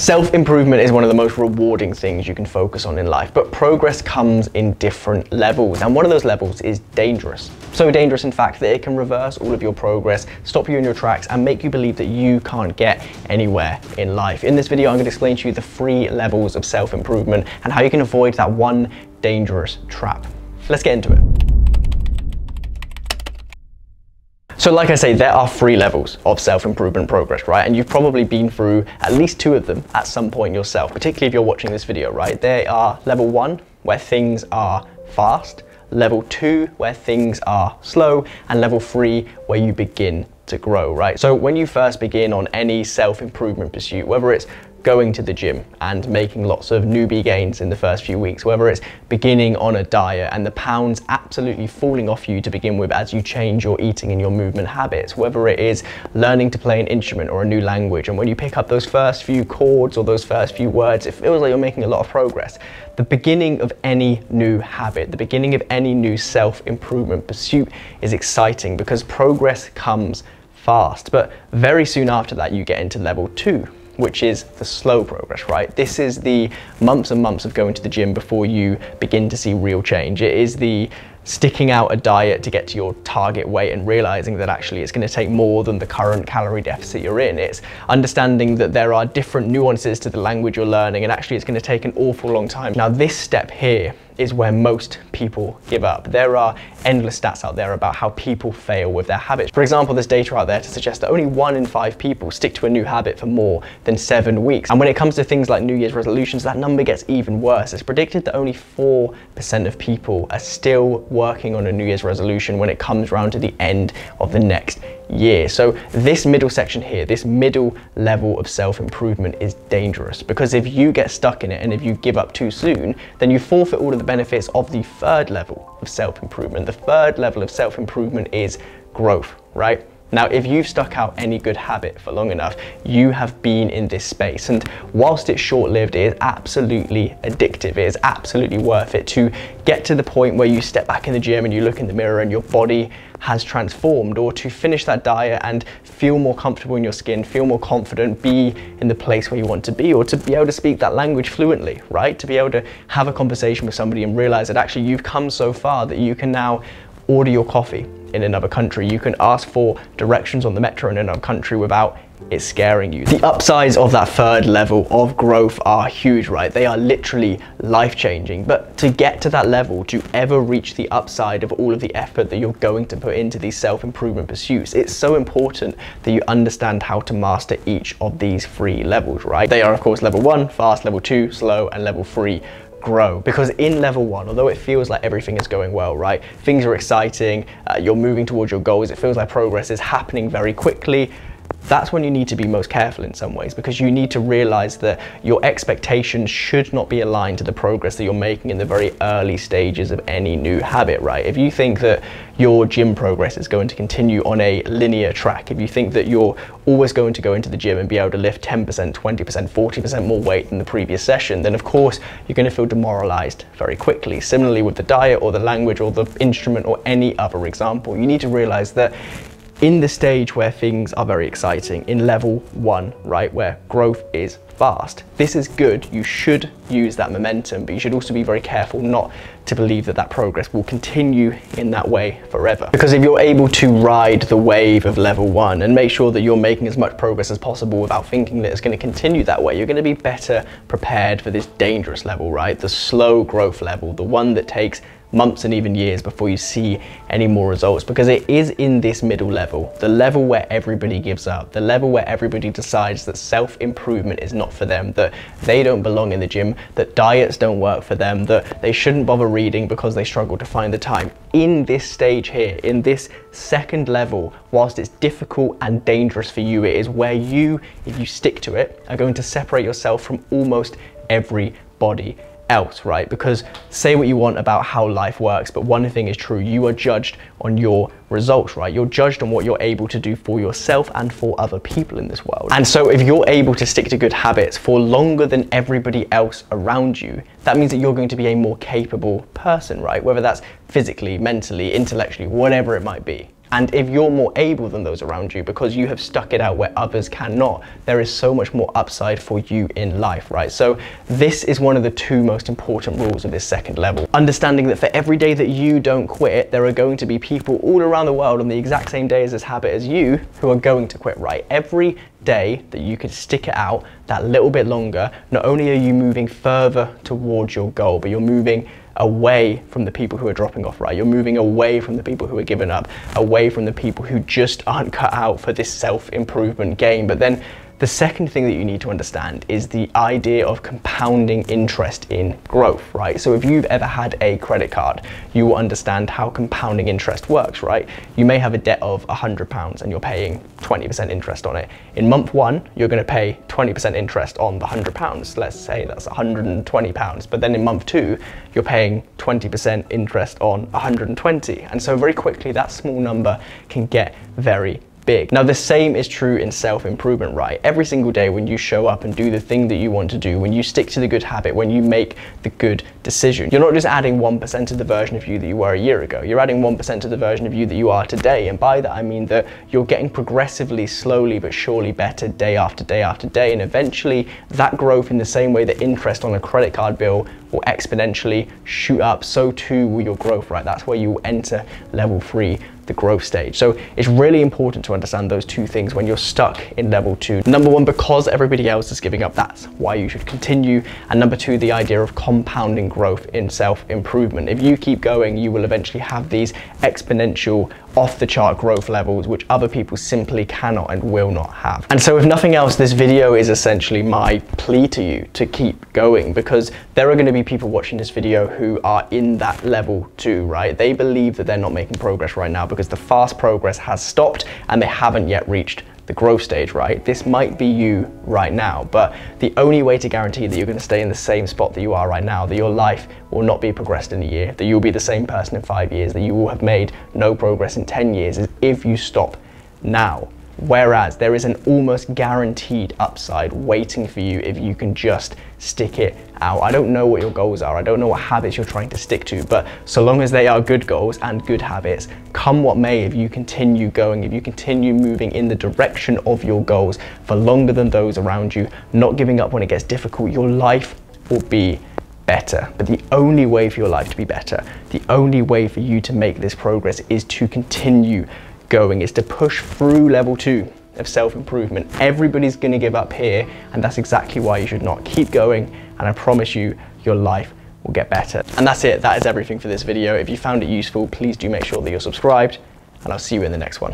Self-improvement is one of the most rewarding things you can focus on in life, but progress comes in different levels, and one of those levels is dangerous. So dangerous, in fact, that it can reverse all of your progress, stop you in your tracks, and make you believe that you can't get anywhere in life. In this video, I'm going to explain to you the 3 levels of self-improvement and how you can avoid that one dangerous trap. Let's get into it. So like I say, there are 3 levels of self-improvement progress, right? And you've probably been through at least 2 of them at some point yourself, particularly if you're watching this video, right? They are level 1, where things are fast, level 2, where things are slow, and level 3, where you begin to grow, right? So when you first begin on any self-improvement pursuit, whether it's going to the gym and making lots of newbie gains in the first few weeks, whether it's beginning on a diet and the pounds absolutely falling off you to begin with as you change your eating and your movement habits, whether it is learning to play an instrument or a new language, and when you pick up those first few chords or those first few words, it feels like you're making a lot of progress. The beginning of any new habit, the beginning of any new self-improvement pursuit is exciting because progress comes fast, but very soon after that you get into level 2, which is the slow progress, right? This is the months and months of going to the gym before you begin to see real change. It is the sticking out a diet to get to your target weight and realizing that actually it's going to take more than the current calorie deficit you're in. It's understanding that there are different nuances to the language you're learning, and actually it's going to take an awful long time. Now, this step here is where most people give up. There are endless stats out there about how people fail with their habits. For example, there's data out there to suggest that only 1 in 5 people stick to a new habit for more than 7 weeks. And when it comes to things like New Year's resolutions, that number gets even worse. It's predicted that only 4% of people are still working on a New Year's resolution when it comes around to the end of the next year. So this middle section here, this middle level of self-improvement is dangerous, because if you get stuck in it and if you give up too soon, then you forfeit all of the benefits of the 3rd level of self-improvement. The 3rd level of self-improvement is growth, right? Now, if you've stuck out any good habit for long enough, you have been in this space. And whilst it's short-lived, it is absolutely addictive. It is absolutely worth it to get to the point where you step back in the gym and you look in the mirror and your body has transformed, or to finish that diet and feel more comfortable in your skin, feel more confident, be in the place where you want to be, or to be able to speak that language fluently, right? To be able to have a conversation with somebody and realize that actually you've come so far that you can now order your coffee in another country. You can ask for directions on the metro in another country without it scaring you. The upsides of that 3rd level of growth are huge, right? They are literally life-changing. But to get to that level, to ever reach the upside of all of the effort that you're going to put into these self-improvement pursuits, it's so important that you understand how to master each of these 3 levels, right? They are, of course, level 1, fast, level 2, slow, and level 3, grow. Because in level 1, although it feels like everything is going well, right? Things are exciting, you're moving towards your goals, it feels like progress is happening very quickly. That's when you need to be most careful in some ways, because you need to realize that your expectations should not be aligned to the progress that you're making in the very early stages of any new habit, right? If you think that your gym progress is going to continue on a linear track, if you think that you're always going to go into the gym and be able to lift 10%, 20%, 40% more weight than the previous session, then of course you're going to feel demoralized very quickly. Similarly with the diet or the language or the instrument or any other example, you need to realize that in the stage where things are very exciting, in level 1, right, where growth is fast, this is good. You should use that momentum, but you should also be very careful not to believe that that progress will continue in that way forever. Because if you're able to ride the wave of level 1 and make sure that you're making as much progress as possible without thinking that it's going to continue that way, you're going to be better prepared for this dangerous level, right? The slow growth level, the one that takes months and even years before you see any more results, because it is in this middle level, the level where everybody gives up, the level where everybody decides that self-improvement is not for them, that they don't belong in the gym, that diets don't work for them, that they shouldn't bother reading because they struggle to find the time. In this stage here, in this 2nd level, whilst it's difficult and dangerous for you, it is where you, if you stick to it, are going to separate yourself from almost everybody else, right? Because say what you want about how life works, but one thing is true: you are judged on your results, right? You're judged on what you're able to do for yourself and for other people in this world. And so if you're able to stick to good habits for longer than everybody else around you, that means that you're going to be a more capable person, right? Whether that's physically, mentally, intellectually, whatever it might be. And if you're more able than those around you because you have stuck it out where others cannot, there is so much more upside for you in life, right? So this is one of the two most important rules of this second level. Understanding that for every day that you don't quit, there are going to be people all around the world on the exact same day as this habit as you who are going to quit, right? Every day that you can stick it out that little bit longer, not only are you moving further towards your goal, but you're moving away from the people who are dropping off, right? You're moving away from the people who are giving up, away from the people who just aren't cut out for this self-improvement game. But then the second thing that you need to understand is the idea of compounding interest in growth, right? So if you've ever had a credit card, you will understand how compounding interest works, right? You may have a debt of £100 and you're paying 20% interest on it. In month one, you're going to pay 20% interest on the £100. Let's say that's £120. But then in month two, you're paying 20% interest on 120. And so very quickly, that small number can get very big. Now the same is true in self-improvement, right? Every single day when you show up and do the thing that you want to do, when you stick to the good habit, when you make the good decision, you're not just adding 1% to the version of you that you were a year ago, you're adding 1% to the version of you that you are today. And by that I mean that you're getting progressively, slowly but surely better day after day after day, and eventually that growth, in the same way that interest on a credit card bill will exponentially shoot up, so too will your growth, right? That's where you will enter level 3, the growth stage. So it's really important to understand those two things when you're stuck in level 2. Number one, because everybody else is giving up, that's why you should continue. And number two, the idea of compounding growth in self-improvement. If you keep going, you will eventually have these exponential, off-the-chart growth levels which other people simply cannot and will not have. And so if nothing else, this video is essentially my plea to you to keep going, because there are going to be people watching this video who are in that level 2, right? They believe that they're not making progress right now because the fast progress has stopped and they haven't yet reached the growth stage, right? This might be you right now, but the only way to guarantee that you're going to stay in the same spot that you are right now, that your life will not be progressed in a year, that you'll be the same person in 5 years, that you will have made no progress in 10 years, is if you stop now. Whereas there is an almost guaranteed upside waiting for you if you can just stick it out. I don't know what your goals are, I don't know what habits you're trying to stick to, but so long as they are good goals and good habits, come what may, if you continue going, if you continue moving in the direction of your goals for longer than those around you, not giving up when it gets difficult, your life will be better. But the only way for your life to be better, the only way for you to make this progress is to continue going, is to push through level 2 of self-improvement. Everybody's going to give up here, and that's exactly why you should not. Keep going, and I promise you, your life will get better. And that's it. That is everything for this video. If you found it useful, please do make sure that you're subscribed, and I'll see you in the next one.